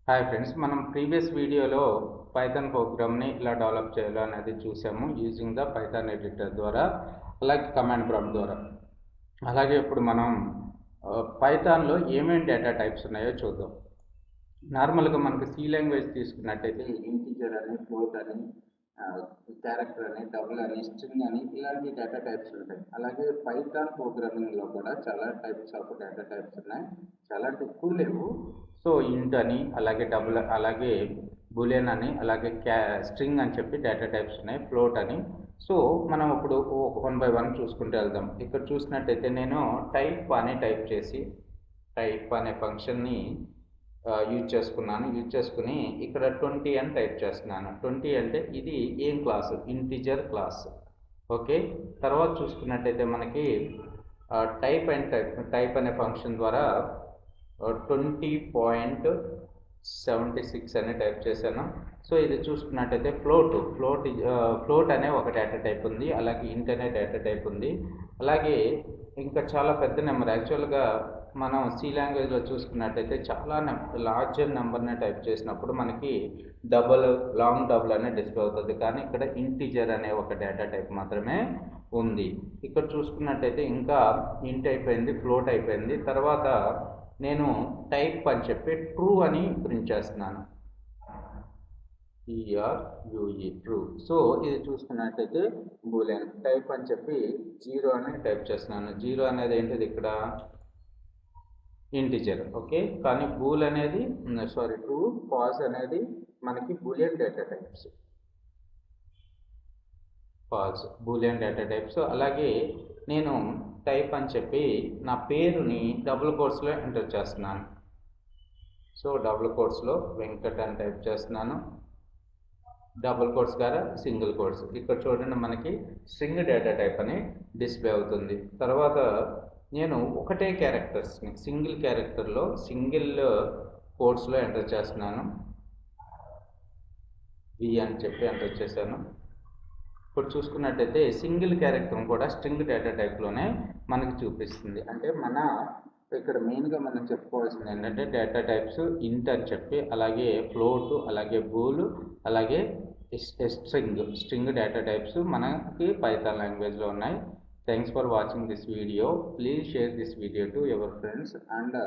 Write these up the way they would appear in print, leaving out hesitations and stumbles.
Hi friends, మనం previous వీడియోలో Python ప్రోగ్రామ్ని ఇలా డెవలప్ చేయాలో అనేది చూసాము యూజింగ్ ద పైథాన్ ఎడిటర్ ద్వారా, అలాగే కమాండ్ ప్రాంప్ట్ ద్వారా. అలాగే ఇప్పుడు మనం పైథాన్లో ఏమేమి డేటా టైప్స్ ఉన్నాయో చూద్దాం. నార్మల్గా మనకి సి లాంగ్వేజ్ తీసుకున్నట్టయితే ఇంటిజర్ అని, ఫ్లోట్ అని, క్యారెక్టర్ అని, డబుల్ అని, స్ట్రింగ్ అని ఇలాంటి డేటా టైప్స్ ఉంటాయి. అలాగే పైథాన్ ప్రోగ్రామింగ్లో కూడా చాలా టైప్స్ ఆఫ్ డేటా టైప్స్ ఉన్నాయి, చాలా ఎక్కువ లేవు. సో ఇంట్ అని, అలాగే డబుల్, అలాగే బూలియన్ అని, అలాగే స్ట్రింగ్ అని చెప్పి డేటా టైప్స్ ఉన్నాయి, ఫ్లోట్ అని. సో మనం ఇప్పుడు 1 by 1 చూసుకుంటూ వెళ్దాం. ఇక్కడ చూసినట్టయితే నేను టైప్ అని టైప్ చేసి టైప్ అనే ఫంక్షన్ని యూజ్ చేసుకుని ఇక్కడ 20 అని టైప్ చేస్తున్నాను. 20 అంటే ఇది ఏం క్లాసు? Integer class. ఓకే, తర్వాత చూసుకున్నట్టయితే మనకి టైప్ అనే ఫంక్షన్ ద్వారా 20.76 అని టైప్ చేశాను. సో ఇది చూసుకున్నట్టయితే ఫ్లోట్ అనే ఒక డేటా టైప్ ఉంది, అలాగే ఇంట్ అనే డేటా టైప్ ఉంది. అలాగే ఇంకా చాలా పెద్ద నెంబర్, యాక్చువల్గా మనం సి లాంగ్వేజ్లో చూసుకున్నట్టయితే చాలా లార్జర్ నెంబర్ని టైప్ చేసినప్పుడు మనకి లాంగ్ డబుల్ అనే డిస్ప్లే అవుతుంది, కానీ ఇక్కడ ఇంటిజర్ అనే ఒక డేటా టైప్ మాత్రమే ఉంది. ఇక్కడ చూసుకున్నట్టయితే ఇంకా ఇంట్ అయిపోయింది, ఫ్లోట్ అయిపోయింది. తర్వాత నేను టైప్ అని చెప్పి ట్రూ అని ప్రింట్ చేస్తున్నాను, ట్రూ. సో ఇది చూసుకున్నట్టయితే బూలియన్. టైప్ అని చెప్పి 0 అని టైప్ చేస్తున్నాను. 0 అనేది ఏంటిది? ఇక్కడ ఇంటిజర్. ఓకే, కానీ బూల్ అనేది ట్రూ, పాజ్ అనేది మనకి Boolean data types. Boolean data types. అలాగే నేను టైప్ అని చెప్పి నా పేరుని డబుల్ కోట్స్లో ఎంటర్ చేస్తున్నాను. సో డబుల్ కోట్స్లో వెంకట్ అని టైప్ చేస్తున్నాను, డబుల్ కోట్స్ ద్వారా సింగిల్ కోట్స్. ఇక్కడ చూడండి, మనకి స్ట్రింగ్ డేటా టైప్ అని డిస్ప్లే అవుతుంది. తర్వాత నేను ఒకటే క్యారెక్టర్స్ని సింగిల్ క్యారెక్టర్లో సింగిల్ కోట్స్లో ఎంటర్ చేస్తున్నాను. వి అని చెప్పి ఎంటర్ చేశాను. ఇప్పుడు చూసుకున్నట్టయితే సింగిల్ క్యారెక్టర్ కూడా స్ట్రింగ్ డేటా టైప్లోనే మనకి చూపిస్తుంది. అంటే ఇక్కడ మెయిన్గా మనం చెప్పుకోవాల్సింది ఏంటంటే డేటా టైప్స్ ఇంట్ అని చెప్పి, అలాగే ఫ్లోట్, అలాగే బూల్, అలాగే స్ట్రింగ్ డేటా టైప్స్ మనకి పైథాన్ లాంగ్వేజ్లో ఉన్నాయి. Thanks for watching this video. Please share this video to your friends. And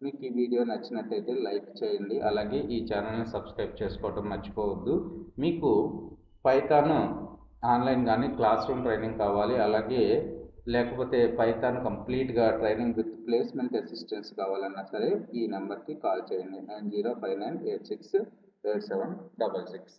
మీకు ఈ వీడియో నచ్చినట్టయితే లైక్ చేయండి, అలాగే ఈ ఛానల్ని సబ్స్క్రైబ్ చేసుకోవటం మర్చిపోవద్దు. మీకు పైథాన్ ఆన్లైన్ కానీ క్లాస్ రూమ్ ట్రైనింగ్ కావాలి, అలాగే లేకపోతే పైథాన్ కంప్లీట్గా ట్రైనింగ్ విత్ ప్లేస్మెంట్ అసిస్టెన్స్ కావాలన్నా సరే ఈ నెంబర్కి కాల్ చేయండి, 9059868766.